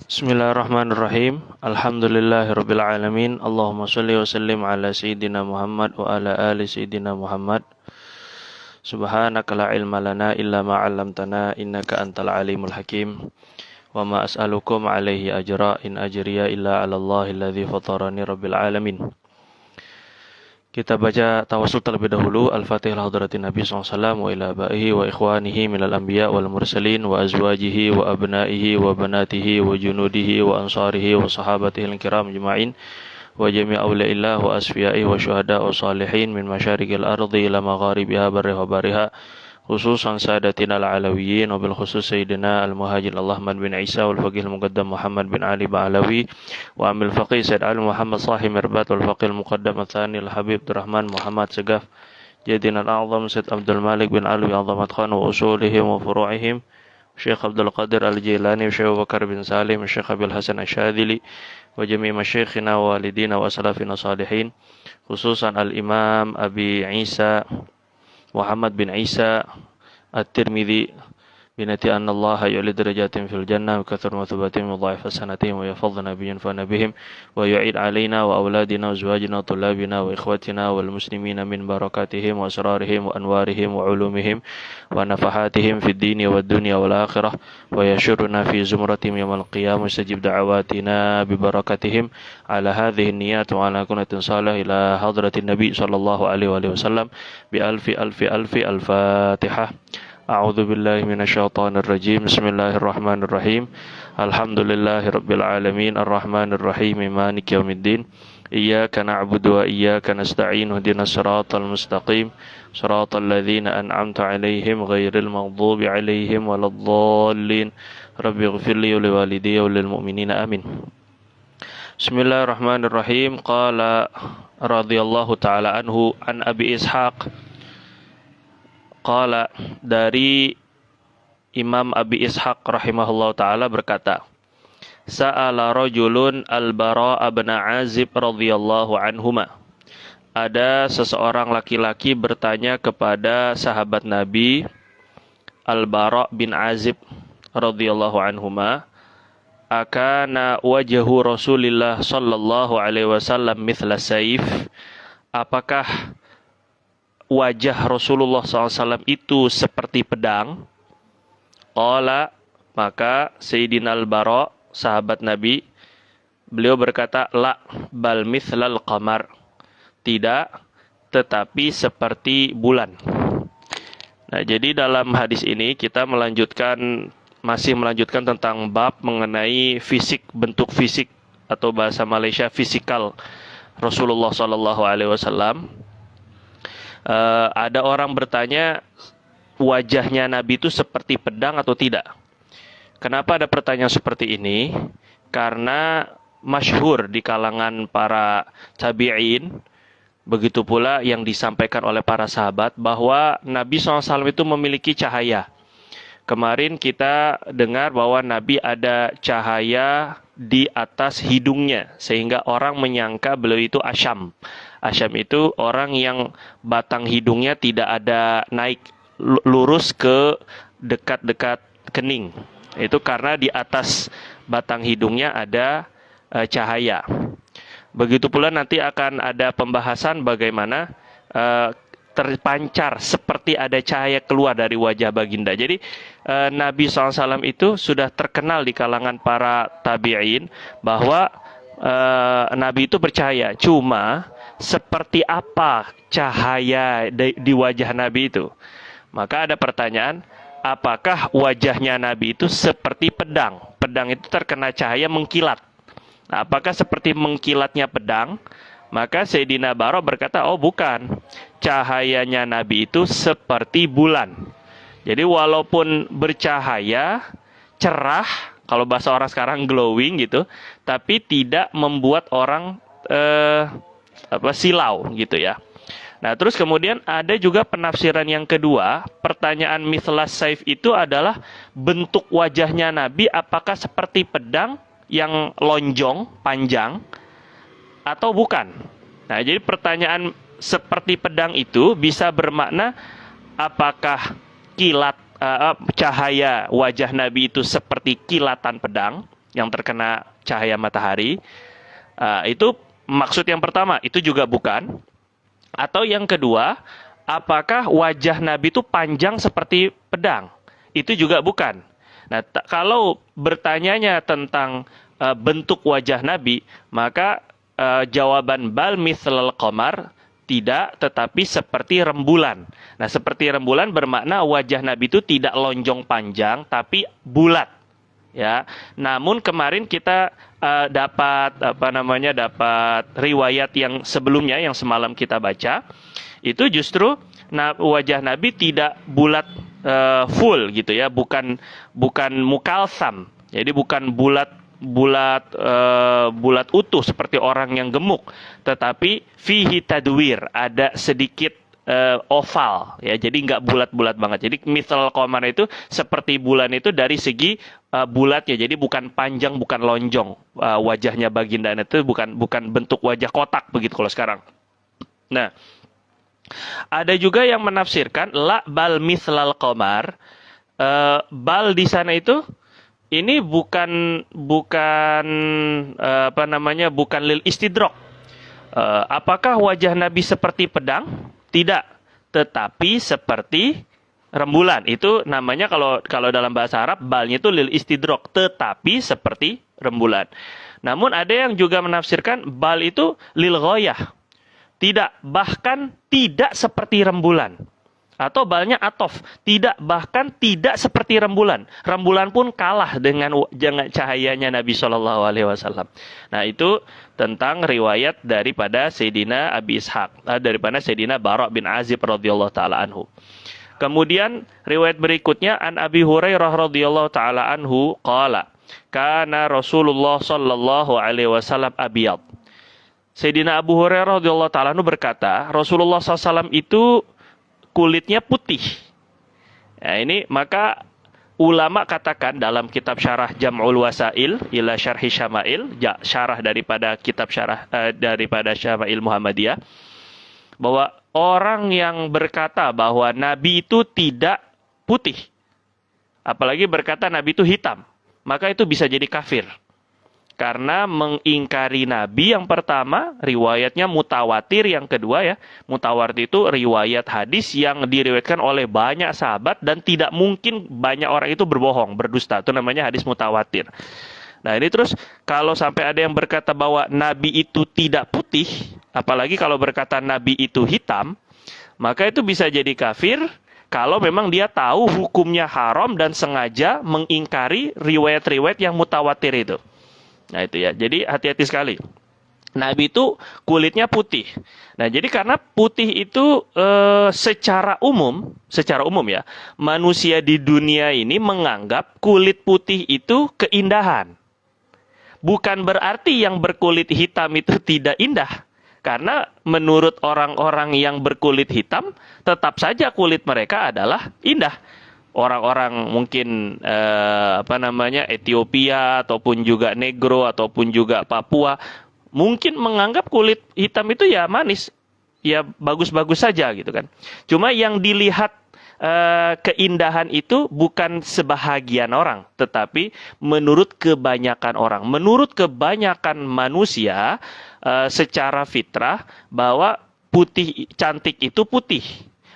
Bismillahirrahmanirrahim. Alhamdulillahirabbil alamin. Allahumma shalli wa sallim ala sayyidina Muhammad wa ala ali sayyidina Muhammad. Subhanaka la ilma lana illa ma 'allamtana innaka antal alimul hakim. Wa ma as'alukum alaihi ajra in ajriya illa 'ala Allahil ladzi fatarani rabbil alamin. Kita baca tawassul terlebih dahulu. Al-Fatihah hadratin Nabi SAW wa ila abaihi wa ikhwanihi minal anbiya wal mursalin wa azwajihi wa abnaihi wa banatihi wa junudihi wa ansarihi wa sahabatihi al-kiram jema'in wa jami' awliyaillah wa asfiyai wa syuhada wa salihin min masyarikil ardi ila magharibiha barriha wa bariha khususan sadatina al-alawiyyin wa bil khusus sayyidina al-muhajir Ahmad bin Isa wal faqih al-muqaddam Muhammad bin Ali Ba'alawi wa amil faqih Sayyid Ali Muhammad Sahih Mirbat wal faqih al-muqaddam al-thani al-habib Abdurrahman Muhammad Segaf Jadina al-a'zam Sayyid Abdul Malik bin Alwi Azamat Khan wa usulihim wa furu'ihim Syekh Abdul Qadir Al-Jilani Syekh Bakar bin Salim Syekh Abil Hasan Asyadili wa jami' masyayikhina wa walidina wa salafina salihin khususan al-imam Abi Isa Muhammad bin Isa At-Tirmidzi binati anna Allah yu'li darajatin fil jannah wa kathir mathubatin wa dhaif hasanatihim wa yafadhna bi yanfa'na bihim wa yu'id alaina wa auladina wa azwajina wa tulabina wa ikhwatina wal muslimina min barakatihim wa asrarihim wa anwarihim wa ulumihim wa nafahatihim fid dini wad dunya wal akhirah wa yashuruna fi zumratihim yawmal qiyamah istajib da'awatina bi barakatihim ala hadhihi niyat wa ala kunatin salih ila hadratin nabi sallallahu alaihi wasallam bi alfi al-fatihah. A'udzu billahi minasyaitonir rajim. Bismillahirrahmanirrahim. Alhamdulillahirabbil alamin arrahmanir rahim maliki yaumiddin. Iyyaka na'budu wa iyyaka nasta'in ihdinas siratal mustaqim siratal ladzina an'amta 'alaihim ghairil maghdubi 'alaihim waladdallin. Rabbighfirli wa liwalidayya wa lil mu'minina amin. Bismillahirrahmanirrahim. Qala radhiyallahu ta'ala anhu an Abi Ishaq qala, dari Imam Abi Ishaq rahimahullah ta'ala berkata, Sa'ala rajulun al-Bara' bin Azib radhiyallahu anhuma. Ada seseorang laki-laki bertanya kepada sahabat Nabi Al-Bara' bin Azib radhiyallahu anhuma, akana wajhu Rasulillah sallallahu alaihi wasallam mithla saif? Apakah wajah Rasulullah SAW itu seperti pedang? Qala, maka Sayyidina Al-Bara', sahabat Nabi, beliau berkata, la bal mithlal qamar, tidak, tetapi seperti bulan. Nah, jadi dalam hadis ini kita masih melanjutkan tentang bab mengenai fisik, bentuk fisik atau bahasa Malaysia fisikal Rasulullah SAW. Ada orang bertanya, wajahnya Nabi itu seperti pedang atau tidak? Kenapa ada pertanyaan seperti ini? Karena masyhur di kalangan para tabi'in, begitu pula yang disampaikan oleh para sahabat, bahwa Nabi SAW itu memiliki cahaya. Kemarin kita dengar bahwa Nabi ada cahaya di atas hidungnya, sehingga orang menyangka beliau itu asyam. Asyam itu orang yang batang hidungnya tidak ada naik lurus ke dekat-dekat kening. Itu karena di atas batang hidungnya ada cahaya. Begitu pula nanti akan ada pembahasan bagaimana terpancar seperti ada cahaya keluar dari wajah baginda. Jadi Nabi SAW itu sudah terkenal di kalangan para tabi'in bahwa Nabi itu bercahaya. Cuma seperti apa cahaya di wajah Nabi itu? Maka ada pertanyaan, apakah wajahnya Nabi itu seperti pedang? Pedang itu terkena cahaya mengkilat. Nah, apakah seperti mengkilatnya pedang? Maka Sayyidina Bara' berkata, oh bukan. Cahayanya Nabi itu seperti bulan. Jadi walaupun bercahaya, cerah, kalau bahasa orang sekarang glowing gitu, tapi tidak membuat orang silau gitu ya. Nah, terus kemudian ada juga penafsiran yang kedua. Pertanyaan mithlas saif itu adalah bentuk wajahnya Nabi apakah seperti pedang yang lonjong, panjang, atau bukan. Nah, jadi pertanyaan seperti pedang itu bisa bermakna apakah cahaya wajah Nabi itu seperti kilatan pedang, yang terkena cahaya matahari. Itu maksud yang pertama, itu juga bukan. Atau yang kedua, apakah wajah Nabi itu panjang seperti pedang? Itu juga bukan. Nah, kalau bertanyanya tentang bentuk wajah Nabi, maka jawaban bal mithlal qamar, tidak, tetapi seperti rembulan. Nah, seperti rembulan bermakna wajah Nabi itu tidak lonjong panjang, tapi bulat. Ya, namun kemarin kita dapat dapat riwayat yang sebelumnya yang semalam kita baca, itu justru wajah Nabi tidak bulat full gitu ya, bukan mukalsam. Jadi bukan bulat utuh seperti orang yang gemuk, tetapi fihi tadwir, ada sedikit oval ya, jadi nggak bulat-bulat banget. Jadi mithal qamar itu seperti bulan itu dari segi bulatnya, jadi bukan panjang, bukan lonjong. Wajahnya baginda itu bukan bentuk wajah kotak begitu kalau sekarang. Nah, ada juga yang menafsirkan la bal mithlal qamar. Bal di sana itu ini bukan bukan lil istidrok. Apakah wajah Nabi seperti pedang? Tidak, tetapi seperti rembulan. Itu namanya kalau dalam bahasa Arab balnya itu lil istidrok, tetapi seperti rembulan. Namun ada yang juga menafsirkan bal itu lil ghoyah. Tidak, bahkan tidak seperti rembulan. Atau balnya atof, tidak, bahkan tidak seperti rembulan. Rembulan pun kalah dengan cahayanya Nabi SAW. Nah, itu tentang riwayat daripada Sayyidina Abi Ishaq, daripada Sayyidina Bara' bin Azib radhiyallahu taala anhu. Kemudian riwayat berikutnya an Abi Hurairah radhiyallahu taala anhu qala kana Rasulullah sallallahu alaihi wasallam abiyad. Sayyidina Abu Hurairah radhiyallahu taala anhu berkata, Rasulullah SAW itu kulitnya putih. Nah, ini maka ulama katakan dalam kitab syarah Jam'ul Wasail ila Syarhi Syama'il, syarah daripada kitab syarah daripada Syama'il Muhammadiyah, bahwa orang yang berkata bahwa Nabi itu tidak putih, apalagi berkata Nabi itu hitam, maka itu bisa jadi kafir. Karena mengingkari Nabi yang pertama, riwayatnya mutawatir, yang kedua ya, mutawatir itu riwayat hadis yang diriwayatkan oleh banyak sahabat dan tidak mungkin banyak orang itu berbohong, berdusta. Itu namanya hadis mutawatir. Nah, ini terus kalau sampai ada yang berkata bahwa Nabi itu tidak putih, apalagi kalau berkata Nabi itu hitam, maka itu bisa jadi kafir kalau memang dia tahu hukumnya haram dan sengaja mengingkari riwayat-riwayat yang mutawatir itu. Nah, itu ya. Jadi hati-hati sekali. Nabi itu kulitnya putih. Nah, jadi karena putih itu secara umum ya, manusia di dunia ini menganggap kulit putih itu keindahan. Bukan berarti yang berkulit hitam itu tidak indah. Karena menurut orang-orang yang berkulit hitam, tetap saja kulit mereka adalah indah. Orang-orang mungkin Ethiopia ataupun juga Negro ataupun juga Papua mungkin menganggap kulit hitam itu ya manis, ya bagus-bagus saja gitu kan. Cuma yang dilihat keindahan itu bukan sebahagian orang, tetapi menurut kebanyakan orang, menurut kebanyakan manusia secara fitrah bahwa putih cantik itu putih.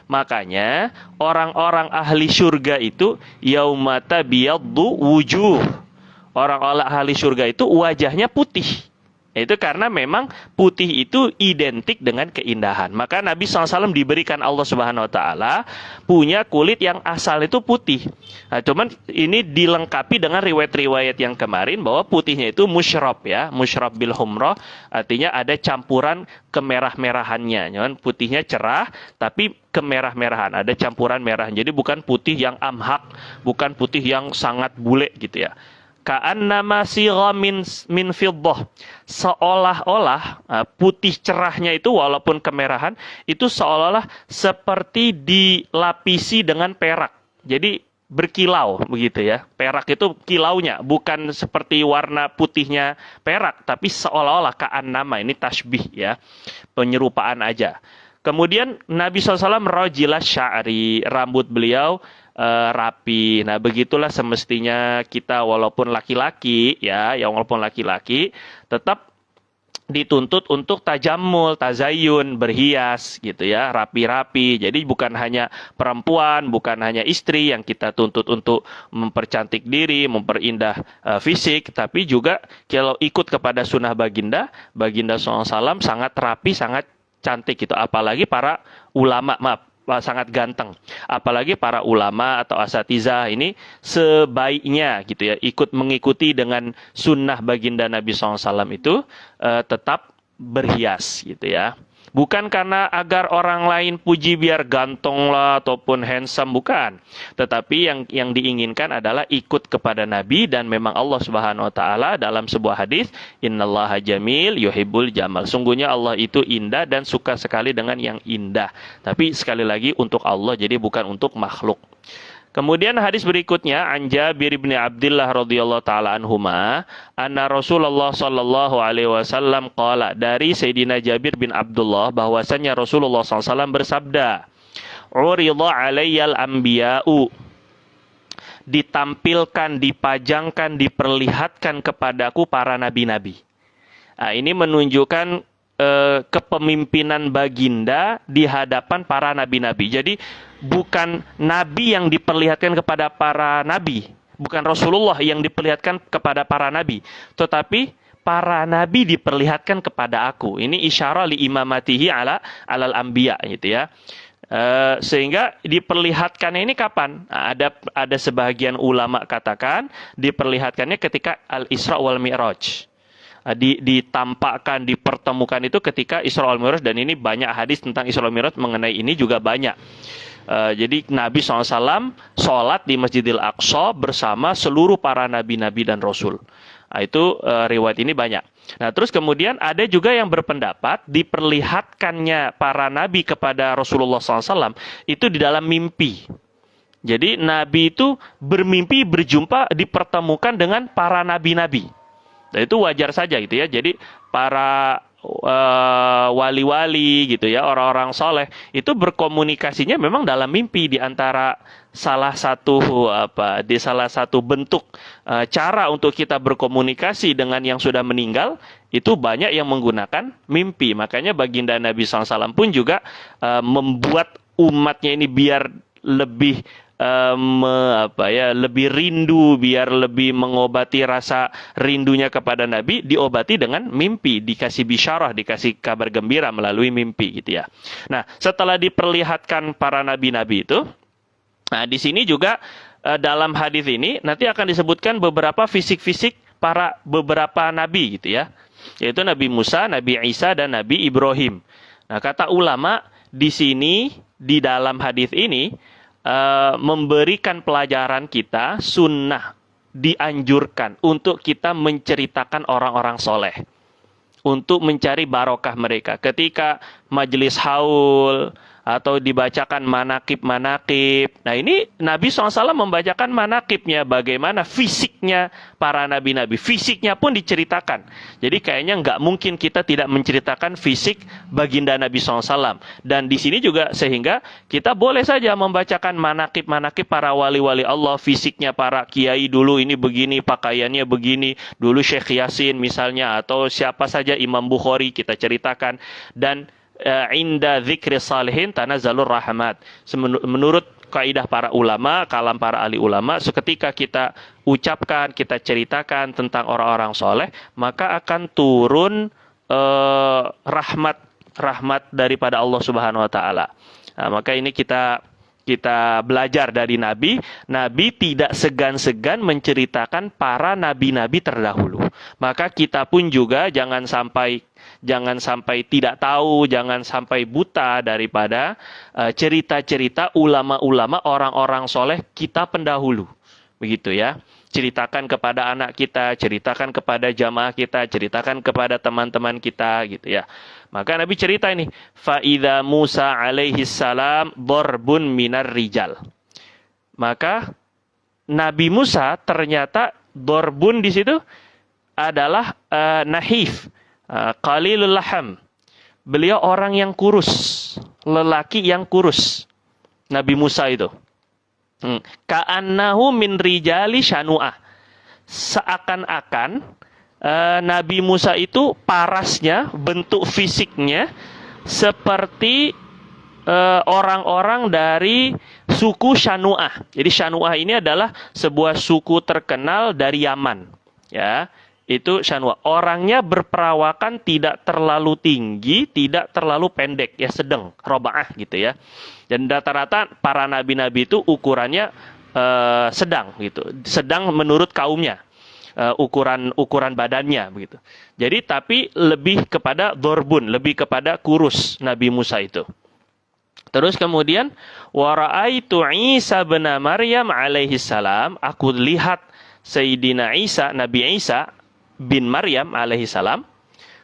Makanya orang-orang ahli surga itu yaumata biyaddu wujuh. Orang-orang ahli surga itu wajahnya putih. Itu karena memang putih itu identik dengan keindahan. Maka Nabi SAW diberikan Allah Subhanahu Wa Taala punya kulit yang asal itu putih. Nah, cuman ini dilengkapi dengan riwayat-riwayat yang kemarin bahwa putihnya itu musyrab ya, musyrab bil humrah, artinya ada campuran kemerah-merahannya. Putihnya cerah tapi kemerah-merahan, ada campuran merah. Jadi bukan putih yang amhak, bukan putih yang sangat bule gitu ya. Ka'annama sigha min fiddah, seolah-olah putih cerahnya itu walaupun kemerahan itu seolah-olah seperti dilapisi dengan perak, jadi berkilau begitu ya. Perak itu kilaunya, bukan seperti warna putihnya perak, tapi seolah-olah ka'annama, ini tasbih ya, penyerupaan aja. Kemudian Nabi SAW rajilah sya'ri, rambut beliau rapi. Nah, begitulah semestinya kita walaupun laki-laki ya, yang walaupun laki-laki tetap dituntut untuk tajammul, tazayun, berhias gitu ya, rapi-rapi. Jadi bukan hanya perempuan, bukan hanya istri yang kita tuntut untuk mempercantik diri, memperindah fisik, tapi juga kalau ikut kepada sunnah baginda, baginda SAW sangat rapi, sangat cantik gitu. Apalagi para ulama, maaf, sangat ganteng. Apalagi para ulama atau asatizah ini sebaiknya gitu ya ikut mengikuti dengan sunnah baginda Nabi SAW itu tetap berhias gitu ya. Bukan karena agar orang lain puji biar ganteng lah ataupun handsome, bukan. Tetapi yang diinginkan adalah ikut kepada Nabi, dan memang Allah Subhanahu wa taala dalam sebuah hadis, innallaha jamil yuhibbul jamal. Sungguhnya Allah itu indah dan suka sekali dengan yang indah. Tapi sekali lagi untuk Allah, jadi bukan untuk makhluk. Kemudian hadis berikutnya, an Jabir bin Abdullah radhiyallahu taala anhuma, anna Rasulullah sallallahu alaihi wasallam qala, dari Sayyidina Jabir bin Abdullah bahwasanya Rasulullah sallallahu alaihi wasallam bersabda, "Urida 'alayyal anbiya'u", ditampilkan, dipajangkan, diperlihatkan kepadaku para nabi-nabi. Nah, ini menunjukkan kepemimpinan baginda di hadapan para nabi-nabi. Jadi bukan nabi yang diperlihatkan kepada para nabi, bukan Rasulullah yang diperlihatkan kepada para nabi, tetapi para nabi diperlihatkan kepada aku. Ini isyarah li imamatihi alal anbiya gitu ya. Sehingga diperlihatkannya ini kapan? Nah, ada sebagian ulama katakan diperlihatkannya ketika Al-Isra wal Mi'raj. Ditampakkan, dipertemukan itu ketika Isra wal Mi'raj, dan ini banyak hadis tentang Isra wal Mi'raj mengenai ini juga banyak. Jadi Nabi SAW sholat di Masjidil Aqsa bersama seluruh para nabi-nabi dan rasul. Nah, itu riwayat ini banyak. Nah, terus kemudian ada juga yang berpendapat diperlihatkannya para nabi kepada Rasulullah SAW itu di dalam mimpi. Jadi Nabi itu bermimpi berjumpa, dipertemukan dengan para nabi-nabi. Dan itu wajar saja gitu ya. Jadi para wali-wali gitu ya, orang-orang soleh itu berkomunikasinya memang dalam mimpi, di antara salah satu salah satu bentuk cara untuk kita berkomunikasi dengan yang sudah meninggal itu banyak yang menggunakan mimpi. Makanya baginda Nabi SAW pun juga membuat umatnya ini biar lebih lebih rindu, biar lebih mengobati rasa rindunya kepada Nabi, diobati dengan mimpi, dikasih bisyarah, dikasih kabar gembira melalui mimpi gitu ya. Nah, setelah diperlihatkan para nabi-nabi itu, nah di sini juga dalam hadis ini nanti akan disebutkan beberapa fisik-fisik para beberapa nabi gitu ya, yaitu Nabi Musa, Nabi Isa, dan Nabi Ibrahim. Nah, kata ulama di sini di dalam hadis ini memberikan pelajaran kita, sunnah dianjurkan untuk kita menceritakan orang-orang soleh, untuk mencari barokah mereka. Ketika majelis haul atau dibacakan manakib-manakib. Nah, ini Nabi SAW membacakan manakibnya, bagaimana fisiknya para nabi-nabi. Fisiknya pun diceritakan. Jadi kayaknya nggak mungkin kita tidak menceritakan fisik baginda Nabi SAW. Dan di sini juga sehingga kita boleh saja membacakan manakib-manakib para wali-wali Allah. Fisiknya para kiai dulu ini begini, pakaiannya begini. Dulu Syekh Yasin misalnya, atau siapa saja, Imam Bukhari, kita ceritakan. Dan inda dzikri salihin tanazzalur rahmat. Menurut kaidah para ulama, kalam para ahli ulama, seketika kita ucapkan, kita ceritakan tentang orang-orang soleh, maka akan turun rahmat daripada Allah Subhanahu wa taala. Nah, maka ini kita belajar dari Nabi. Nabi tidak segan-segan menceritakan para nabi-nabi terdahulu. Maka kita pun juga jangan sampai tidak tahu, jangan sampai buta daripada cerita-cerita ulama-ulama, orang-orang soleh kita pendahulu. Begitu ya. Ceritakan kepada anak kita, ceritakan kepada jamaah kita, ceritakan kepada teman-teman kita gitu ya. Maka Nabi cerita ini, fa'idha Musa alaihi salam darbun minar rijal. Maka Nabi Musa ternyata darbun di situ adalah nahif, qalilul laham. Beliau orang yang kurus, lelaki yang kurus. Nabi Musa itu. Ka'annahu min rijali syanu'ah. Seakan-akan Nabi Musa itu parasnya, bentuk fisiknya seperti orang-orang dari suku Syanu'ah. Jadi Syanu'ah ini adalah sebuah suku terkenal dari Yaman. Ya, itu Syanu'ah. Orangnya berperawakan tidak terlalu tinggi, tidak terlalu pendek, ya sedang, roba'ah gitu ya. Dan rata-rata para nabi-nabi itu ukurannya sedang gitu, sedang menurut kaumnya. Ukuran badannya begitu. Jadi tapi lebih kepada dorbun, lebih kepada kurus Nabi Musa itu. Terus kemudian wara'aitu Isa bin Maryam alaihi salam, aku lihat Sayyidina Isa, Nabi Isa bin Maryam alaihi salam,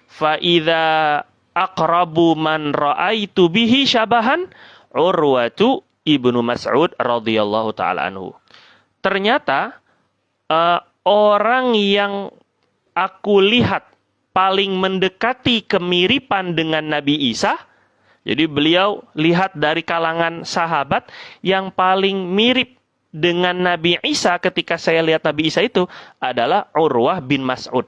fa idza aqrabu man ra'aitu bihi syabahan Urwatu ibnu Mas'ud radhiyallahu taala anhu. Ternyata orang yang aku lihat paling mendekati kemiripan dengan Nabi Isa, jadi beliau lihat dari kalangan sahabat yang paling mirip dengan Nabi Isa ketika saya lihat Nabi Isa itu adalah Urwah bin Mas'ud.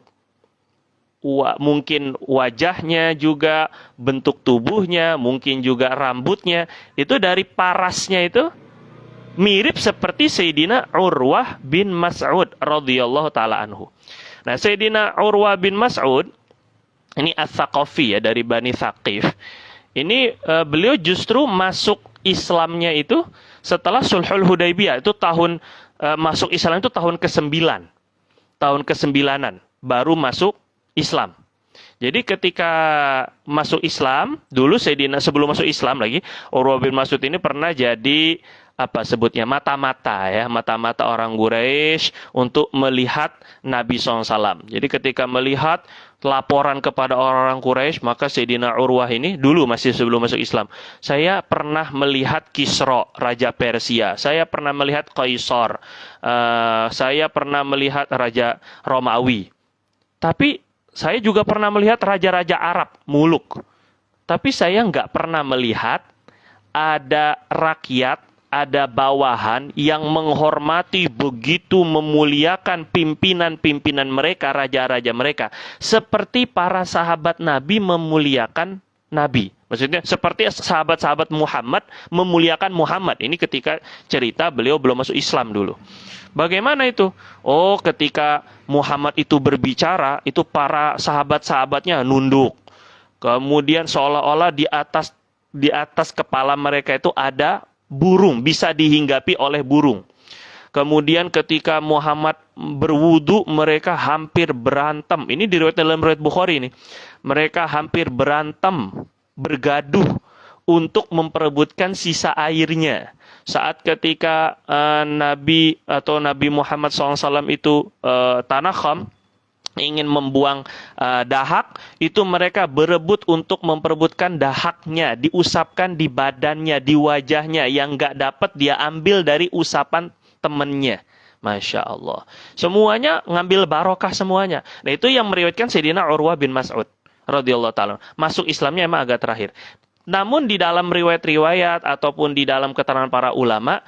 Mungkin wajahnya juga, bentuk tubuhnya, mungkin juga rambutnya, itu dari parasnya itu mirip seperti Sayyidina Urwah bin Mas'ud radhiyallahu taala anhu. Nah, Sayyidina Urwah bin Mas'ud ini Ats-Tsaqafi ya, dari Bani Tsaqif. Ini beliau justru masuk Islamnya itu setelah Sulhul Hudaybiyah. Itu tahun masuk Islam itu tahun ke-9. Tahun ke-9-an baru masuk Islam. Jadi ketika masuk Islam, dulu Sayyidina sebelum masuk Islam lagi, Urwah bin Mas'ud ini pernah jadi apa sebutnya, mata-mata ya, mata-mata orang Quraisy untuk melihat Nabi SAW. Jadi ketika melihat laporan kepada orang-orang Quraisy, maka Sayyidina Urwah ini dulu masih sebelum masuk Islam, saya pernah melihat Kisra, Raja Persia, saya pernah melihat Kaisar, saya pernah melihat Raja Romawi, tapi saya juga pernah melihat raja-raja Arab, muluk. Tapi saya nggak pernah melihat ada rakyat, ada bawahan yang menghormati, begitu memuliakan pimpinan-pimpinan mereka, raja-raja mereka. Seperti para sahabat Nabi memuliakan Nabi. Maksudnya seperti sahabat-sahabat Muhammad memuliakan Muhammad. Ini ketika cerita beliau belum masuk Islam dulu. Bagaimana itu? Oh, ketika Muhammad itu berbicara, itu para sahabat-sahabatnya nunduk. Kemudian seolah-olah di atas kepala mereka itu ada burung, bisa dihinggapi oleh burung. Kemudian ketika Muhammad berwudu, mereka hampir berantem. Ini diriwayatkan dalam riwayat Bukhari ini. Mereka hampir berantem, bergaduh untuk memperebutkan sisa airnya. Saat ketika Nabi Muhammad SAW itu tanakham, ingin membuang dahak, itu mereka berebut untuk memperebutkan dahaknya, diusapkan di badannya, di wajahnya, yang nggak dapat dia ambil dari usapan temannya. Masya Allah. Semuanya ngambil barokah semuanya. Nah, itu yang meriwayatkan Sayyidina Urwah bin Mas'ud radhiyallahu ta'ala. Masuk Islamnya emang agak terakhir. Namun di dalam riwayat-riwayat ataupun di dalam keterangan para ulama,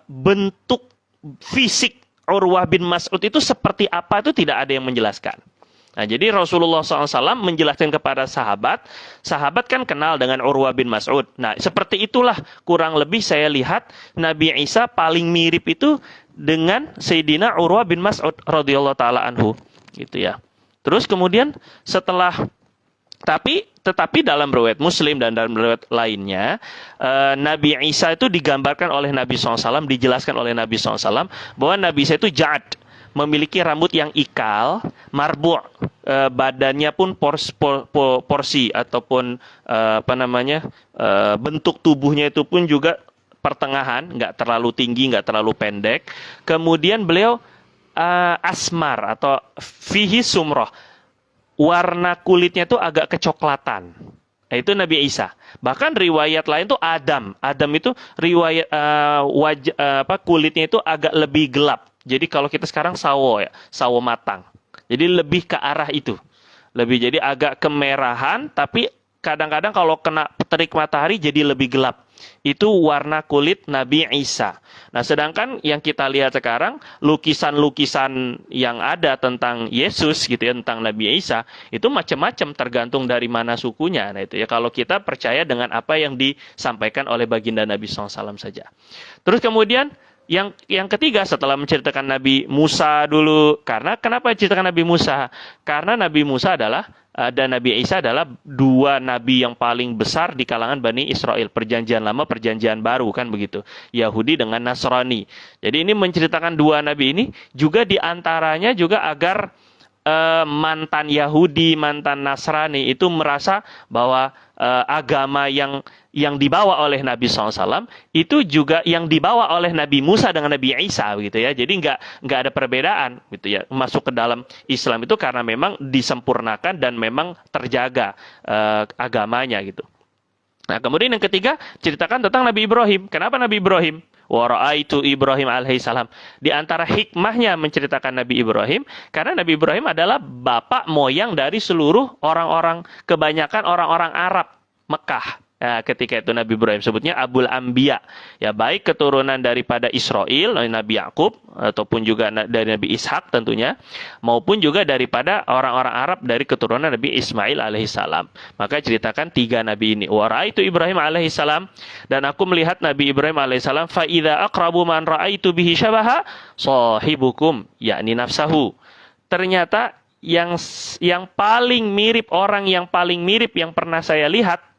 bentuk fisik Urwah bin Mas'ud itu seperti apa itu tidak ada yang menjelaskan. Nah, jadi Rasulullah SAW menjelaskan kepada sahabat, sahabat kan kenal dengan Urwah bin Mas'ud. Nah, seperti itulah kurang lebih saya lihat Nabi Isa paling mirip itu dengan Sayyidina Urwah bin Mas'ud radhiyallahu taala anhu, gitu ya. Terus kemudian setelah tetapi dalam riwayat Muslim dan dalam riwayat lainnya, Nabi Isa itu digambarkan oleh Nabi SAW, dijelaskan oleh Nabi SAW, bahwa Nabi Isa itu ja'ad, memiliki rambut yang ikal, marbu', badannya pun porsi ataupun bentuk tubuhnya itu pun juga pertengahan, nggak terlalu tinggi, nggak terlalu pendek. Kemudian beliau asmar atau fihi sumroh, warna kulitnya itu agak kecoklatan. Nah, itu Nabi Isa. Bahkan riwayat lain tuh Adam. Adam itu riwayat kulitnya itu agak lebih gelap. Jadi kalau kita sekarang sawo ya, sawo matang. Jadi lebih ke arah itu. Jadi agak kemerahan, tapi kadang-kadang kalau kena terik matahari jadi lebih gelap. itu warna kulit Nabi Isa. Nah, sedangkan yang kita lihat sekarang, lukisan-lukisan yang ada tentang Yesus gitu ya, tentang Nabi Isa, itu macam-macam tergantung dari mana sukunya. Nah, itu ya, kalau kita percaya dengan apa yang disampaikan oleh baginda Nabi SAW saja. Terus kemudian yang ketiga, setelah menceritakan Nabi Musa dulu, karena kenapa ceritakan Nabi Musa? Karena Nabi Musa dan Nabi Isa adalah dua nabi yang paling besar di kalangan Bani Israel. Perjanjian lama, perjanjian baru, kan begitu. Yahudi dengan Nasrani. Jadi ini menceritakan dua nabi ini, juga diantaranya juga agar mantan Yahudi, mantan Nasrani itu merasa bahwa agama yang dibawa oleh Nabi SAW itu juga yang dibawa oleh Nabi Musa dengan Nabi Isa, gitu ya. Jadi nggak ada perbedaan, gitu ya. Masuk ke dalam Islam itu karena memang disempurnakan dan memang terjaga agamanya, gitu. Nah, kemudian yang ketiga, ceritakan tentang Nabi Ibrahim. Kenapa Nabi Ibrahim? Wa ra'aitu Ibrahim alaihissalam. Di antara hikmahnya menceritakan Nabi Ibrahim, karena Nabi Ibrahim adalah bapak moyang dari seluruh orang-orang, kebanyakan orang-orang Arab Mekah. Nah, ketika itu Nabi Ibrahim sebutnya Abul Anbiya. Ya, baik keturunan daripada Israel, Nabi Yakub, ataupun juga dari Nabi Ishak tentunya, maupun juga daripada orang-orang Arab dari keturunan Nabi Ismail alaihissalam. Maka ceritakan tiga nabi ini. Wa ra'aitu Ibrahim alaihissalam, dan aku melihat Nabi Ibrahim alaihissalam, fa idza aqrabu man ra'aitu bihi syabaha sahibukum, yakni nafsahu. Ternyata yang paling mirip, orang yang paling mirip yang pernah saya lihat,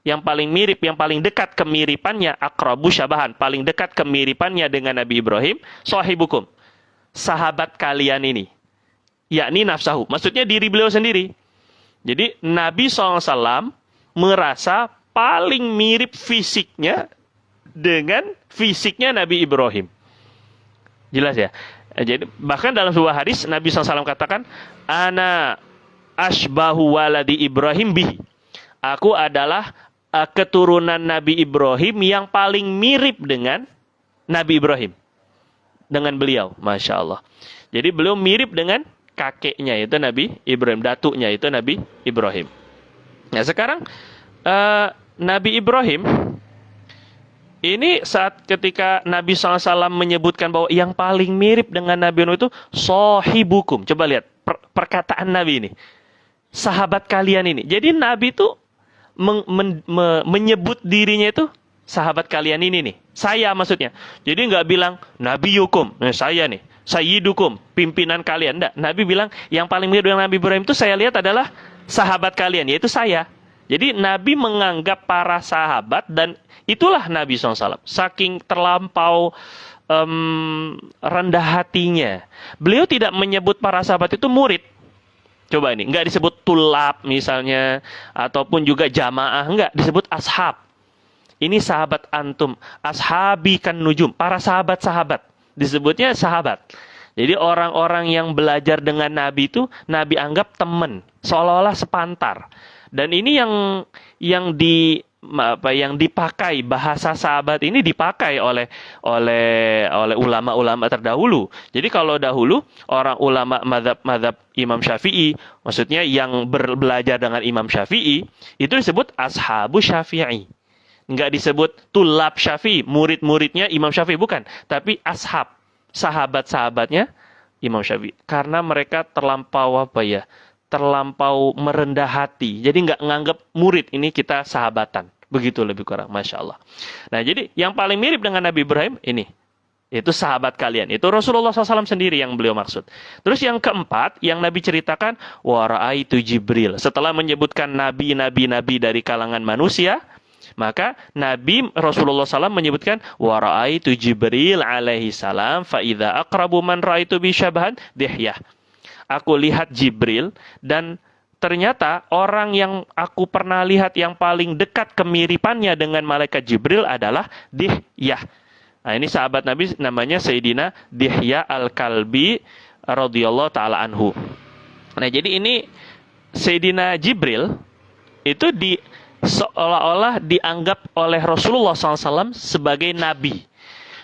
yang paling mirip, yang paling dekat kemiripannya, akrabu syabahan, paling dekat kemiripannya dengan Nabi Ibrahim, sahibukum, sahabat kalian ini, yakni nafsahu, maksudnya diri beliau sendiri. Jadi Nabi SAW merasa paling mirip fisiknya dengan fisiknya Nabi Ibrahim. Jelas ya? Jadi bahkan dalam sebuah hadis Nabi SAW katakan, ana ashbahu waladi Ibrahim bihi, aku adalah keturunan Nabi Ibrahim yang paling mirip dengan Nabi Ibrahim, dengan beliau, Masya Allah. Jadi beliau mirip dengan kakeknya, itu Nabi Ibrahim, datuknya itu Nabi Ibrahim. Nah, sekarang Nabi Ibrahim ini saat ketika Nabi SAW menyebutkan bahwa yang paling mirip dengan Nabi Nuh itu sahibukum. Coba lihat perkataan Nabi ini, sahabat kalian ini. Jadi Nabi itu menyebut dirinya itu sahabat kalian ini nih, saya maksudnya. Jadi nggak bilang Nabi Yukum, saya nih, Sayyidukum, pimpinan kalian. Enggak, Nabi bilang yang paling mirip dengan Nabi Ibrahim itu saya lihat adalah sahabat kalian, yaitu saya. Jadi Nabi menganggap para sahabat, dan itulah Nabi SAW. Saking terlampau rendah hatinya, beliau tidak menyebut para sahabat itu murid. Coba ini, nggak disebut tulab misalnya, ataupun juga jamaah, nggak, disebut ashab. Ini sahabat antum, ashabi kan nujum, para sahabat-sahabat, disebutnya sahabat. Jadi orang-orang yang belajar dengan Nabi itu, Nabi anggap teman, seolah-olah sepantar. Dan ini yang dipakai, bahasa sahabat ini dipakai oleh ulama-ulama terdahulu. Jadi kalau dahulu orang ulama mazhab Imam Syafi'i, maksudnya yang belajar dengan Imam Syafi'i, itu disebut ashabu Syafi'i. Enggak disebut tulab Syafi'i, murid-muridnya Imam Syafi'i, bukan, tapi ashab, sahabat-sahabatnya Imam Syafi'i. Karena mereka terlampau terlampau merendah hati. Jadi nggak nganggap murid ini kita sahabatan. Begitu lebih kurang, Masya Allah. Nah, jadi yang paling mirip dengan Nabi Ibrahim ini, itu sahabat kalian. Itu Rasulullah SAW sendiri yang beliau maksud. Terus yang keempat, yang Nabi ceritakan, wa ra'aitu Jibril. Setelah menyebutkan nabi-nabi dari kalangan manusia, maka Nabi Rasulullah SAW menyebutkan, wa ra'aitu Jibril alaihi salam fa idza aqrabu man ra'aitu bi syabahan Dihyah. Aku lihat Jibril, dan ternyata orang yang aku pernah lihat yang paling dekat kemiripannya dengan malaikat Jibril adalah Dihyah. Nah, ini sahabat Nabi namanya Sayyidina Dihyah Al-Kalbi radhiyallahu taala anhu. Nah, jadi ini Sayyidina Jibril itu seolah-olah dianggap oleh Rasulullah SAW sebagai nabi.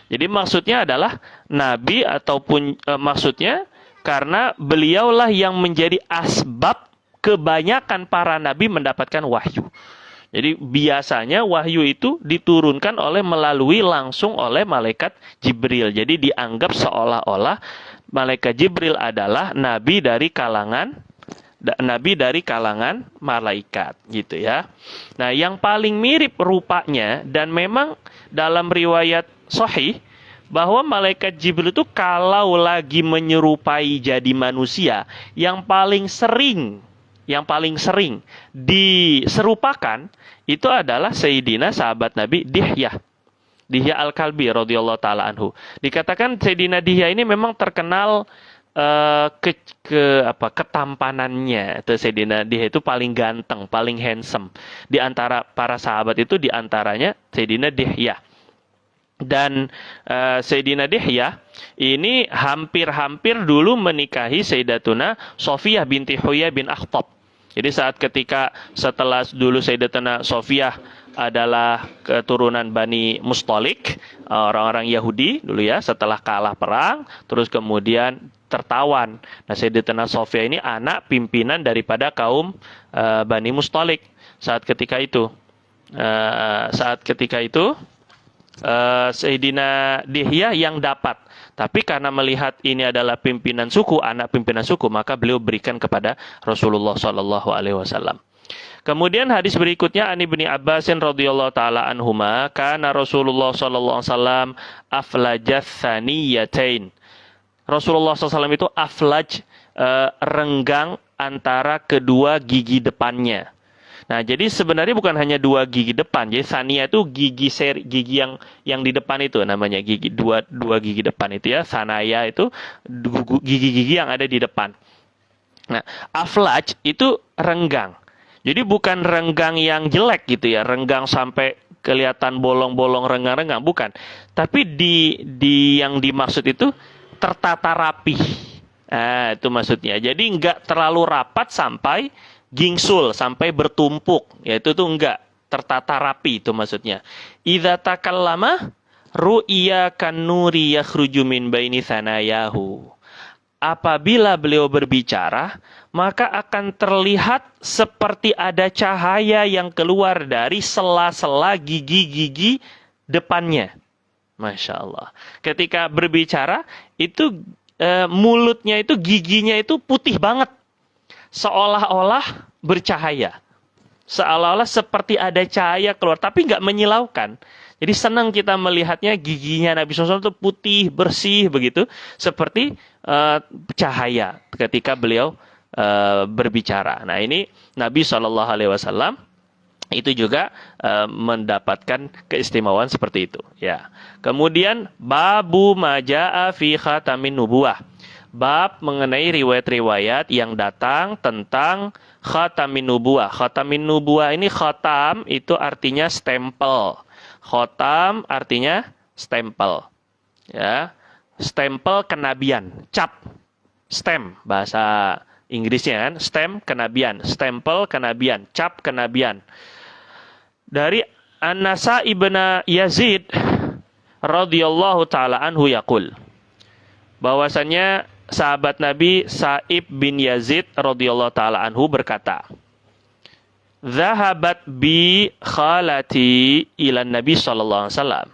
Jadi maksudnya adalah nabi, ataupun maksudnya karena beliaulah yang menjadi asbab kebanyakan para nabi mendapatkan wahyu. Jadi biasanya wahyu itu diturunkan melalui langsung oleh malaikat Jibril. Jadi dianggap seolah-olah malaikat Jibril adalah nabi dari kalangan malaikat gitu ya. Nah, yang paling mirip rupanya dan memang dalam riwayat sahih bahwa malaikat Jibril itu kalau lagi menyerupai jadi manusia, yang paling sering diserupakan itu adalah Sayyidina sahabat Nabi Dihyah Al-Kalbi radhiyallahu taala anhu. Dikatakan Sayyidina Dihyah ini memang terkenal ketampanannya. Itu Sayyidina Dihyah itu paling ganteng, paling handsome di antara para sahabat, itu di antaranya Sayyidina Dihyah. Dan Sayyidina Dihyah ini hampir-hampir dulu menikahi Sayyidatuna Sofiyah binti Huyai bin Akhtab. Jadi setelah dulu Sayyidatuna Sofiyah adalah keturunan Bani Mustalik, orang-orang Yahudi dulu ya, setelah kalah perang, terus kemudian tertawan. Nah, Sayyidatuna Sofiyah ini anak pimpinan daripada kaum Bani Mustalik saat ketika itu. Sayyidina Dihyah yang dapat. Tapi karena melihat ini adalah pimpinan suku, anak pimpinan suku, maka beliau berikan kepada Rasulullah Shallallahu Alaihi Wasallam. Kemudian hadis berikutnya An Ibni Abbasin radhiyallahu taala anhuma, kana Rasulullah Shallallahu Alaihi Wasallam aflajat thaniyatain. Rasulullah SAW itu aflaj, renggang antara kedua gigi depannya. Nah, jadi sebenarnya bukan hanya dua gigi depan. Jadi sania itu gigi yang di depan itu namanya gigi dua gigi depan itu ya. Sanaya itu gigi-gigi yang ada di depan. Nah, aflaj itu renggang. Jadi bukan renggang yang jelek gitu ya, renggang sampai kelihatan bolong-bolong renggang-renggang, bukan. Tapi yang dimaksud itu tertata rapi. Nah, itu maksudnya. Jadi nggak terlalu rapat sampai gingsul, sampai bertumpuk, yaitu tuh enggak tertata rapi, itu maksudnya. Idza takallama ru'ya kan-nuri yakhruju min baini thanayahu. Apabila beliau berbicara, maka akan terlihat seperti ada cahaya yang keluar dari sela-sela gigi-gigi depannya. Masya Allah. Ketika berbicara, itu mulutnya itu, giginya itu putih banget. Seolah-olah bercahaya. Seolah-olah seperti ada cahaya keluar, tapi nggak menyilaukan. Jadi senang kita melihatnya, giginya Nabi SAW itu putih, bersih, begitu. Seperti cahaya ketika beliau berbicara. Nah, ini Nabi SAW itu juga mendapatkan keistimewaan seperti itu. Ya. Kemudian, babu maja'a fi khatamin nubuwah. Bab mengenai riwayat-riwayat yang datang tentang khatamin nubuwah. Khatamin nubuwah ini, khatam itu artinya stempel. Khatam artinya stempel. Ya. Stempel kenabian, cap. Stem bahasa Inggrisnya kan, stem kenabian, stempel kenabian, cap kenabian. Dari An-Nasa ibn Yazid radhiyallahu taala anhu yaqul, bahwasanya sahabat Nabi Sa'ib bin Yazid radhiyallahu taala anhu berkata, "Zahabat bi khalati ila Nabi sallallahu alaihi wasallam."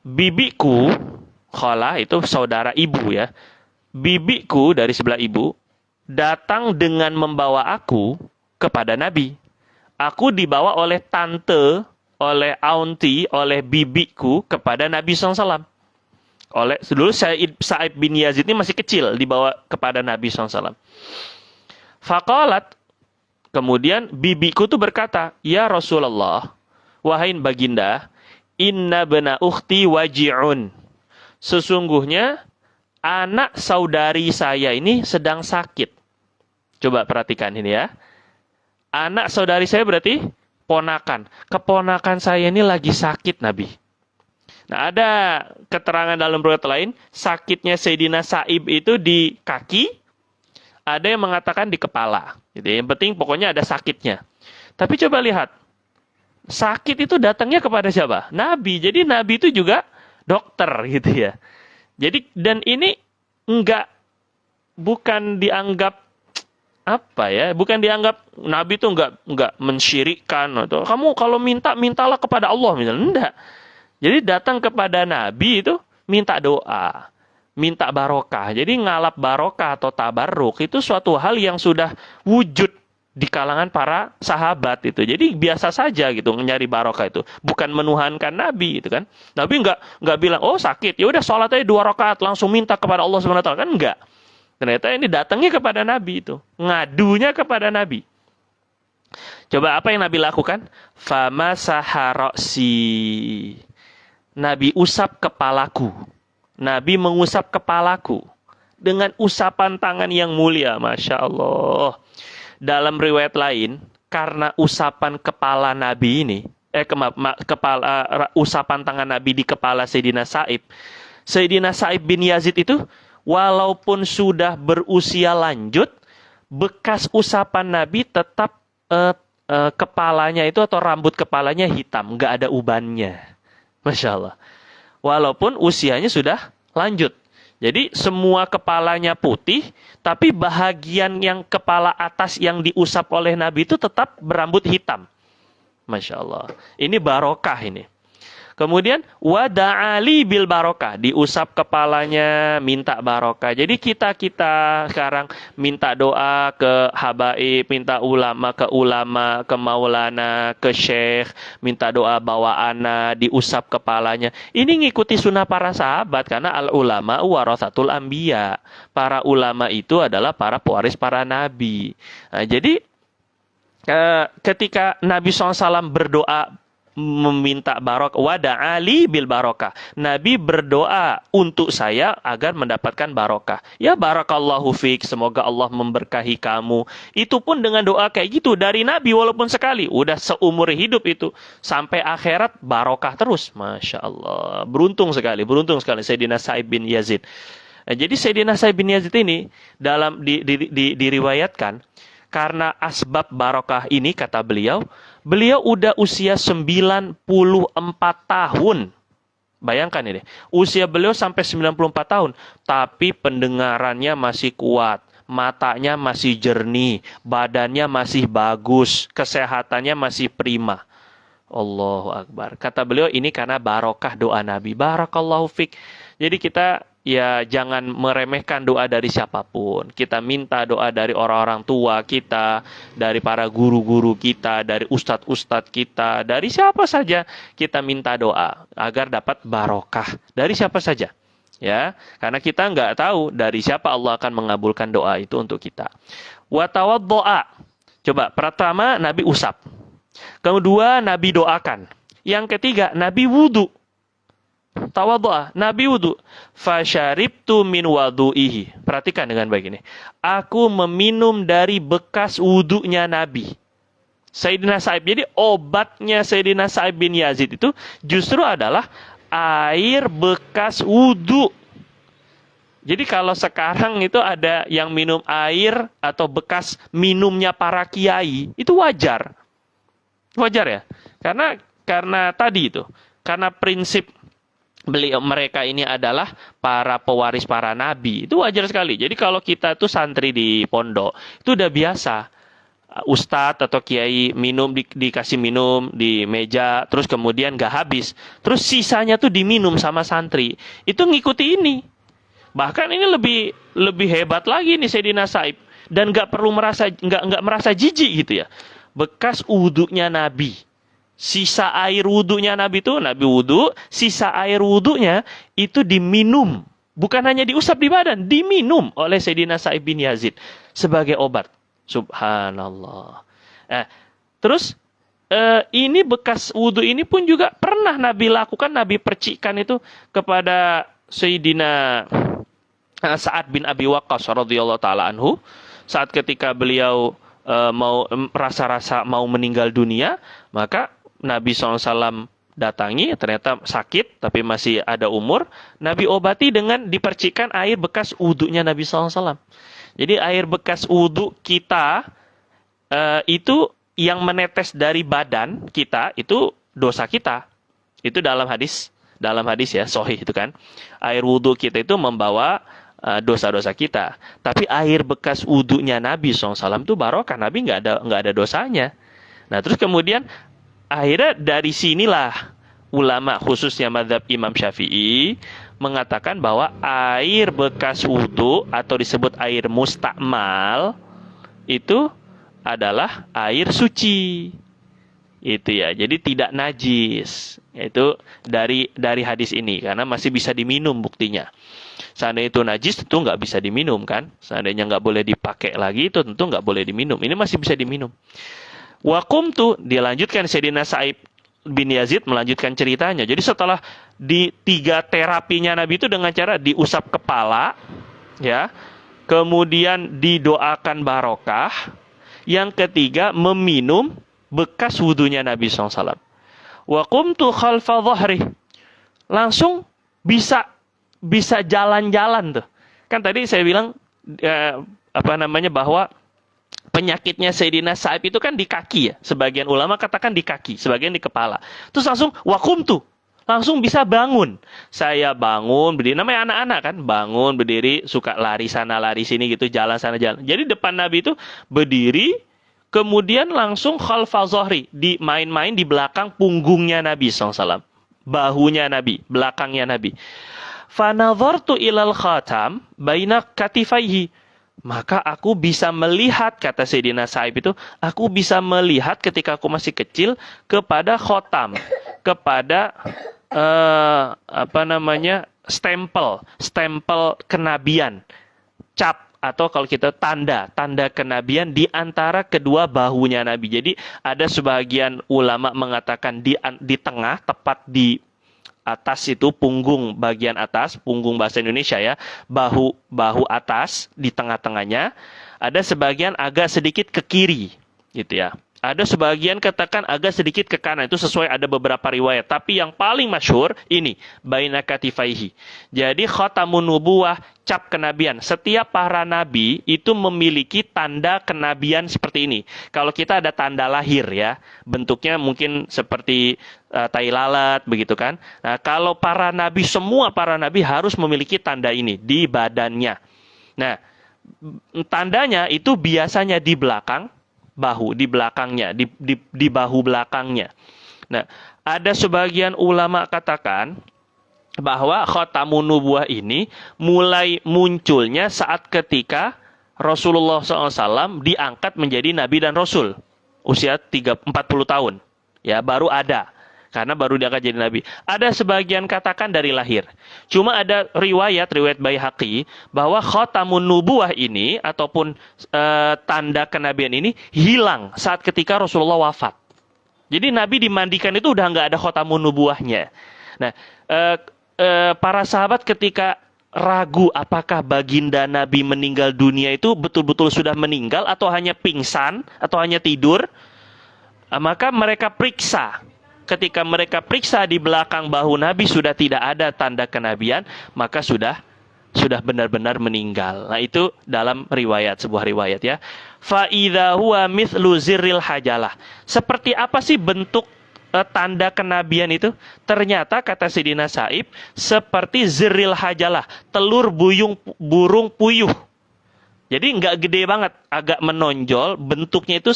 Bibiku, khalah itu saudara ibu ya. Bibiku dari sebelah ibu datang dengan membawa aku kepada Nabi. Aku dibawa oleh tante, oleh aunty, oleh bibiku kepada Nabi SAW. Dulu Sa'ib bin Yazid ini masih kecil, dibawa kepada Nabi SAW. Faqalat, kemudian bibiku itu berkata, "Ya Rasulullah, wahai baginda, inna bena ukhti waji'un." Sesungguhnya anak saudari saya ini sedang sakit. Coba perhatikan ini ya. Anak saudari saya berarti ponakan. Keponakan saya ini lagi sakit, Nabi. Nah, ada keterangan dalam riwayat lain, sakitnya Sayyidina Sa'ib itu di kaki, ada yang mengatakan di kepala. Gitu. Yang penting pokoknya ada sakitnya. Tapi coba lihat, sakit itu datangnya kepada siapa? Nabi. Jadi Nabi itu juga dokter gitu ya. Jadi dan ini bukan dianggap apa ya? Bukan dianggap Nabi itu nggak mensyirikkan atau kamu kalau mintalah kepada Allah misalnya. Enggak. Jadi datang kepada Nabi itu minta doa, minta barokah. Jadi ngalap barokah atau tabarruk itu suatu hal yang sudah wujud di kalangan para sahabat itu. Jadi biasa saja gitu nyari barokah itu. Bukan menuhankan Nabi gitu kan. Nabi nggak bilang, "Oh, sakit, ya udah sholat aja 2 rakaat langsung minta kepada Allah Subhanahu wa taala." Kan enggak. Ternyata ini datangnya kepada Nabi itu, ngadunya kepada Nabi. Coba apa yang Nabi lakukan? Famasaha ra'si. Nabi usap kepalaku. Nabi mengusap kepalaku dengan usapan tangan yang mulia, Masya Allah. Dalam riwayat lain, karena usapan kepala Nabi ini, usapan tangan Nabi di kepala Sayyidina Sa'ib bin Yazid itu, walaupun sudah berusia lanjut, bekas usapan Nabi tetap kepalanya itu atau rambut kepalanya hitam, nggak ada ubannya. Masya Allah. Walaupun usianya sudah lanjut. Jadi semua kepalanya putih, tapi bahagian yang kepala atas yang diusap oleh Nabi itu tetap berambut hitam. Masya Allah. Ini barokah ini. Kemudian wada'ali bil barokah, diusap kepalanya, minta barokah. Jadi kita sekarang minta doa ke habaib, minta ulama, ke maulana, ke syekh, minta doa bawa anak, diusap kepalanya. Ini ngikuti sunnah para sahabat karena al ulama warathatul anbiya. Para ulama itu adalah para pewaris para nabi. Nah, jadi ketika Nabi SAW berdoa meminta barokah, wada'ali bil barokah. Nabi berdoa untuk saya agar mendapatkan barokah. Ya barakallahu fiik, semoga Allah memberkahi kamu. Itu pun dengan doa kayak gitu dari Nabi walaupun sekali. Udah seumur hidup itu. Sampai akhirat barokah terus. Masya Allah. Beruntung sekali Sayyidina Sa'ib bin Yazid. Jadi Sayyidina Sa'ib bin Yazid ini dalam diriwayatkan karena asbab barokah ini kata beliau udah usia 94 tahun. Bayangkan ini, usia beliau sampai 94 tahun, tapi pendengarannya masih kuat, matanya masih jernih, badannya masih bagus, kesehatannya masih prima. Allahu Akbar. Kata beliau ini karena barokah doa Nabi. Barakallahu fik. Jadi kita ya jangan meremehkan doa dari siapapun. Kita minta doa dari orang-orang tua kita, dari para guru-guru kita, dari ustadz-ustadz kita, dari siapa saja kita minta doa agar dapat barokah. Dari siapa saja. Ya, karena kita nggak tahu dari siapa Allah akan mengabulkan doa itu untuk kita. Wa tawaddoa. Coba, pertama Nabi usap. Kedua, Nabi doakan. Yang ketiga, Nabi wudu. Tawaddoa, Nabi wudu. Fasyaribtu min wadu'ihi. Perhatikan dengan baik ini. Aku meminum dari bekas wudunya Nabi. Sayyidina Sa'ib. Jadi obatnya Sayyidina Sa'ib bin Yazid itu justru adalah air bekas wudu. Jadi kalau sekarang itu ada yang minum air atau bekas minumnya para kiai, itu wajar. Wajar ya, karena tadi itu, karena prinsip mereka ini adalah para pewaris para nabi, itu wajar sekali. Jadi kalau kita tuh santri di pondok, itu udah biasa, ustadz atau kiai minum dikasih minum di meja, terus kemudian gak habis, terus sisanya tuh diminum sama santri, itu ngikuti ini. Bahkan ini lebih hebat lagi nih Sayyidina Sa'ib, dan gak perlu merasa jijik gitu ya. Bekas wudunya Nabi. Sisa air wudunya Nabi itu, Nabi wudu, sisa air wudunya itu diminum. Bukan hanya diusap di badan, diminum oleh Sayyidina Sa'ib bin Yazid sebagai obat. Subhanallah. Terus ini bekas wudu ini pun juga pernah Nabi lakukan, Nabi percikkan itu kepada Sayyidina Sa'ad bin Abi Waqqas radhiyallahu taala anhu saat ketika beliau mau rasa-rasa mau meninggal dunia, maka Nabi SAW datangi, ternyata sakit tapi masih ada umur, Nabi obati dengan dipercikkan air bekas wudunya Nabi SAW. Jadi air bekas wudu kita itu yang menetes dari badan kita itu dosa kita. Itu dalam hadis ya, sahih itu kan. Air wudu kita itu membawa dosa-dosa kita. Tapi air bekas wudunya Nabi SAW itu barokah. Nabi nggak ada dosanya. Nah, terus kemudian akhirnya dari sinilah ulama khususnya mazhab Imam Syafi'i mengatakan bahwa air bekas wudu atau disebut air mustakmal itu adalah air suci. Itu ya, jadi tidak najis. Itu dari hadis ini, karena masih bisa diminum buktinya. Seandainya itu najis tentu nggak bisa diminum kan. Seandainya nggak boleh dipakai lagi itu tentu nggak boleh diminum. Ini masih bisa diminum. Wakum tuh dilanjutkan Sayyidina Sa'ib bin Yazid melanjutkan ceritanya. Jadi setelah di 3 terapinya Nabi itu dengan cara diusap kepala, ya, kemudian didoakan barokah, yang ketiga meminum bekas wudunya Nabi SAW. Wa qumtu khalfa dhahri. Langsung bisa jalan-jalan tuh. Kan tadi saya bilang bahwa penyakitnya Sayyidina Sa'ib itu kan di kaki ya. Sebagian ulama katakan di kaki, sebagian di kepala. Terus langsung wa qumtu. Langsung bisa bangun. Saya bangun, berdiri. Namanya anak-anak kan. Bangun, berdiri, suka lari sana, lari sini gitu. Jalan sana, jalan. Jadi depan Nabi itu berdiri, kemudian langsung khalfa zohri, main-main di belakang punggungnya Nabi SAW. Bahunya Nabi, belakangnya Nabi. Fanadhartu ilal khatam baina katifaihi. Maka aku bisa melihat, kata Sayyidina Sa'ib itu, aku bisa melihat ketika aku masih kecil kepada khotam, kepada stempel kenabian, cap, atau kalau kita tanda kenabian di antara kedua bahunya Nabi. Jadi ada sebagian ulama mengatakan di tengah, tepat di atas itu punggung bagian atas, punggung bahasa Indonesia ya, bahu atas di tengah-tengahnya. Ada sebagian agak sedikit ke kiri gitu ya. Ada sebagian katakan agak sedikit ke kanan, itu sesuai, ada beberapa riwayat. Tapi yang paling masyhur ini, baina katifaihi. Jadi khatamun nubuwah, cap kenabian. Setiap para nabi itu memiliki tanda kenabian seperti ini. Kalau kita ada tanda lahir ya, bentuknya mungkin seperti tai lalat begitu kan. Nah, kalau para nabi, semua para nabi harus memiliki tanda ini di badannya. Nah, tandanya itu biasanya di belakang bahu, di belakangnya, di bahu belakangnya. Nah, ada sebagian ulama katakan bahwa khatamun nubuwah ini mulai munculnya saat ketika Rasulullah SAW diangkat menjadi Nabi dan Rasul. Usia 40 tahun. Ya, baru ada. Karena baru diangkat jadi Nabi. Ada sebagian katakan dari lahir. Cuma ada riwayat Baihaqi bahwa khatamun nubuwah ini ataupun tanda kenabian ini hilang saat ketika Rasulullah wafat. Jadi Nabi dimandikan itu udah nggak ada khatamun nubuwahnya. Nah, para sahabat ketika ragu apakah baginda Nabi meninggal dunia itu betul-betul sudah meninggal atau hanya pingsan atau hanya tidur, maka mereka periksa. Ketika mereka periksa di belakang bahu Nabi sudah tidak ada tanda kenabian, maka sudah benar-benar meninggal. Nah, itu dalam sebuah riwayat ya. Fa idza huwa mithlu zirril hajalah. Seperti apa sih bentuk tanda kenabian itu? Ternyata kata Sayyidina Sa'ib seperti zirril hajalah, telur burung puyuh. Jadi nggak gede banget, agak menonjol, bentuknya itu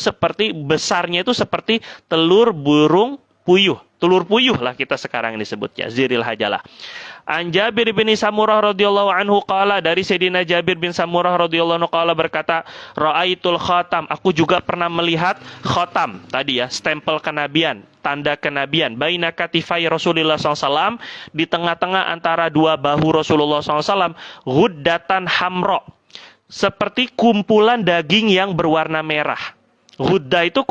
besarnya itu seperti telur burung puyuh, telur puyuh lah kita sekarang disebutnya, ziril hajalah. An Jabir bin Samurah radhiyallahu anhu qala, dari Sayyidina Jabir bin Samurah radhiyallahu anhu qala berkata, ra'aitul khatam, aku juga pernah melihat khatam, tadi ya, stempel kenabian, tanda kenabian, baina katifai Rasulullah SAW, di tengah-tengah antara dua bahu Rasulullah SAW, ghuddatan hamra, seperti kumpulan daging yang berwarna merah. Ghudda itu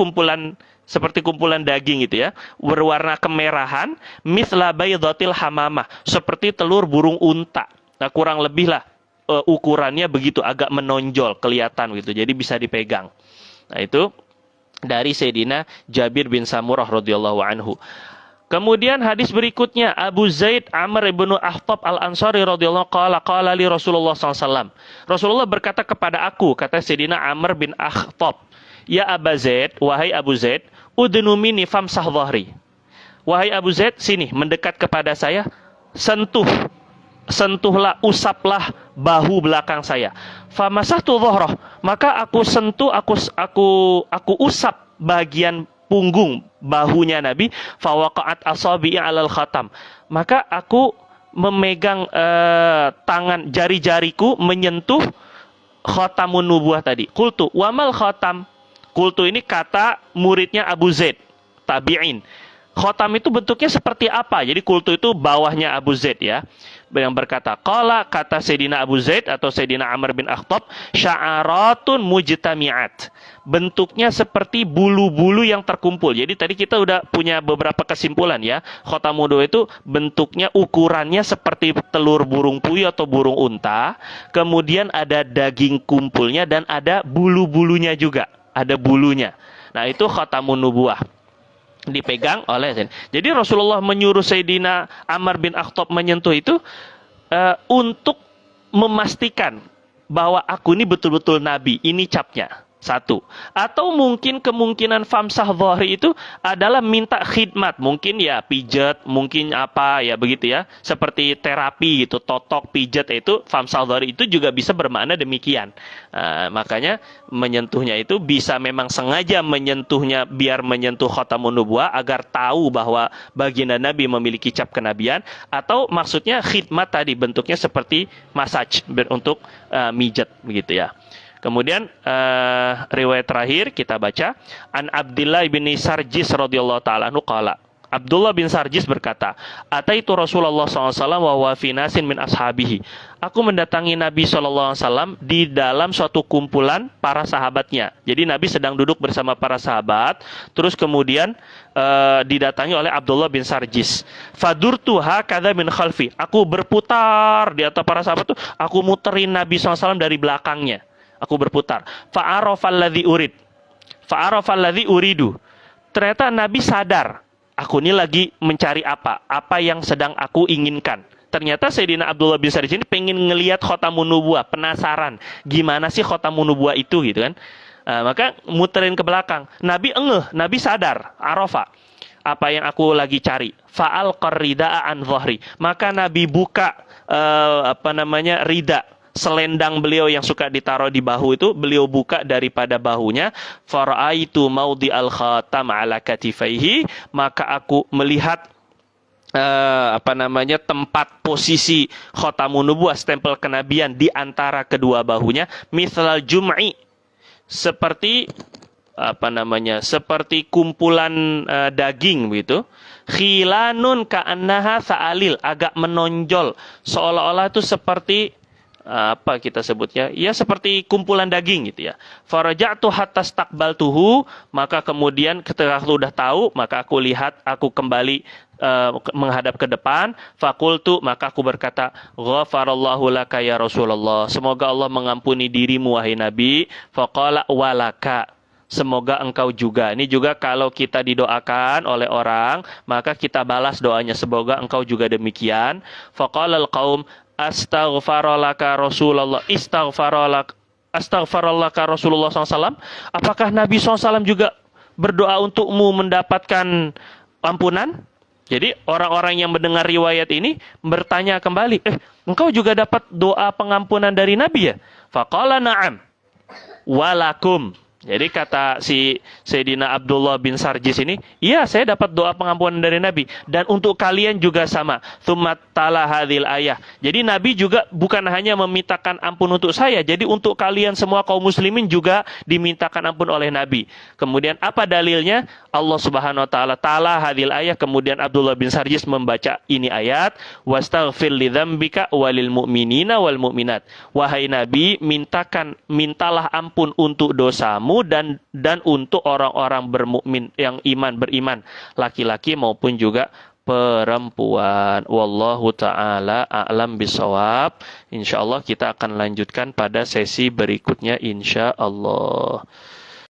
seperti kumpulan daging gitu ya, berwarna kemerahan, mithla baydatil hamamah, seperti telur burung unta. Nah, kurang lebih lah ukurannya begitu, agak menonjol, kelihatan gitu, jadi bisa dipegang. Nah, itu dari Sayyidina Jabir bin Samurah radhiyallahu anhu. Kemudian hadis berikutnya, Abu Zaid Amr ibn Ahtab al-Ansari radhiyallahu qala li Rasulullah SAW. Rasulullah berkata kepada aku, kata Sayyidina Amr bin Ahtab, ya Abu Zaid, wahai Abu Zaid, udnu minni famsah dhahri. Wahai Abu Zaid, sini mendekat kepada saya, sentuhlah, usaplah bahu belakang saya. Famasahtu dhahrahu, maka aku sentuh, aku usap bagian punggung bahunya Nabi. Fawaqa'at asabi'i 'alal khatam, maka aku memegang tangan jari-jariku menyentuh khatamun nubuwah tadi. Qultu wamal khatam. Qultu ini kata muridnya Abu Zaid tabi'in. Khotam itu bentuknya seperti apa? Jadi kultu itu bawahnya Abu Zaid ya. Yang berkata, qala, kata Sayyidina Abu Zaid atau Sayyidina Amr bin Akhtab, sya'aratun mujtami'at. Bentuknya seperti bulu-bulu yang terkumpul. Jadi tadi kita udah punya beberapa kesimpulan ya. Khotamun nubuwah itu bentuknya, ukurannya seperti telur burung puyuh atau burung unta. Kemudian ada daging kumpulnya dan ada bulu-bulunya juga. Ada bulunya. Nah itu khotamun nubuwah. Dipegang oleh Zain. Jadi Rasulullah menyuruh Sayyidina Amr bin Akhtab menyentuh itu untuk memastikan bahwa aku ini betul-betul Nabi. Ini capnya. Satu. Atau mungkin kemungkinan famsah dhahri itu adalah minta khidmat. Mungkin ya pijat, mungkin apa ya begitu ya. Seperti terapi gitu, totok, pijat itu famsah dhahri itu juga bisa bermakna demikian. Makanya menyentuhnya itu bisa memang sengaja menyentuhnya biar menyentuh khatamun nubuwah agar tahu bahwa baginda Nabi memiliki cap kenabian. Atau maksudnya khidmat tadi bentuknya seperti massage untuk mijat begitu ya. Kemudian riwayat terakhir kita baca, an Abdullah bin Sarjis radhiyallahu taala anhu qala. Abdullah bin Sarjis berkata, ataitu Rasulullah SAW wa huwa fi nasin min ashabihi. Aku mendatangi Nabi SAW di dalam suatu kumpulan para sahabatnya. Jadi Nabi sedang duduk bersama para sahabat, terus kemudian didatangi oleh Abdullah bin Sarjis. Fadurtu hakadha min khalfi. Aku berputar di atas para sahabat itu, aku muterin Nabi SAW dari belakangnya. Aku berputar. Fa'arafalladzi uridu. Ternyata Nabi sadar. Aku ini lagi mencari apa yang sedang aku inginkan. Ternyata Sayyidina Abdullah bin Sarjis ini pengen ngelihat khotamun nubuwah, penasaran. Gimana sih khotamun nubuwah itu gitu kan. Maka muterin ke belakang. Nabi Nabi sadar, arafa. Apa yang aku lagi cari. Fa'al qarrida'a an dhahri. Maka Nabi buka rida. Selendang beliau yang suka ditaruh di bahu itu beliau buka daripada bahunya. Faraitu maudi al khatam ala katifaihi, maka aku melihat tempat posisi khatamun nubuwah, stempel kenabian di antara kedua bahunya. Mithlal jum'i, seperti seperti kumpulan daging begitu. Khilanun ka'annaha sa'alil, agak menonjol seolah-olah itu seperti apa kita sebutnya ya seperti kumpulan daging gitu ya. Faraja'tu hatta staqbaltuhu, maka kemudian ketika aku udah tahu maka aku lihat, aku kembali menghadap ke depan. Faqultu, maka aku berkata, ghafarallahu laka ya Rasulullah, semoga Allah mengampuni dirimu wahai Nabi. Faqala walaka, semoga engkau juga. Ini juga kalau kita didoakan oleh orang, maka kita balas doanya, semoga engkau juga demikian. Faqalal qaum astaghfarallaka Rasulullah, astaghfarallaka Rasulullah SAW. Apakah Nabi SAW juga berdoa untukmu mendapatkan ampunan? Jadi orang-orang yang mendengar riwayat ini bertanya kembali, engkau juga dapat doa pengampunan dari Nabi ya? Faqala na'am walakum. Jadi kata si Sayyidina Abdullah bin Sarjis ini, iya saya dapat doa pengampunan dari Nabi. Dan untuk kalian juga sama. Tsumma tala hadhil ayah. Jadi Nabi juga bukan hanya memintakan ampun untuk saya. Jadi untuk kalian semua kaum muslimin juga dimintakan ampun oleh Nabi. Kemudian apa dalilnya? Allah Subhanahu wa taala tala hadhil ayah. Kemudian Abdullah bin Sarjis membaca ini ayat. Wastaghfir lidzambika walil mu'minina wal mu'minat. Wahai Nabi, mintalah ampun untuk dosamu dan untuk orang-orang bermukmin yang beriman, laki-laki maupun juga perempuan. Wallahu taala a'lam bisawab. Insyaallah kita akan lanjutkan pada sesi berikutnya insyaallah.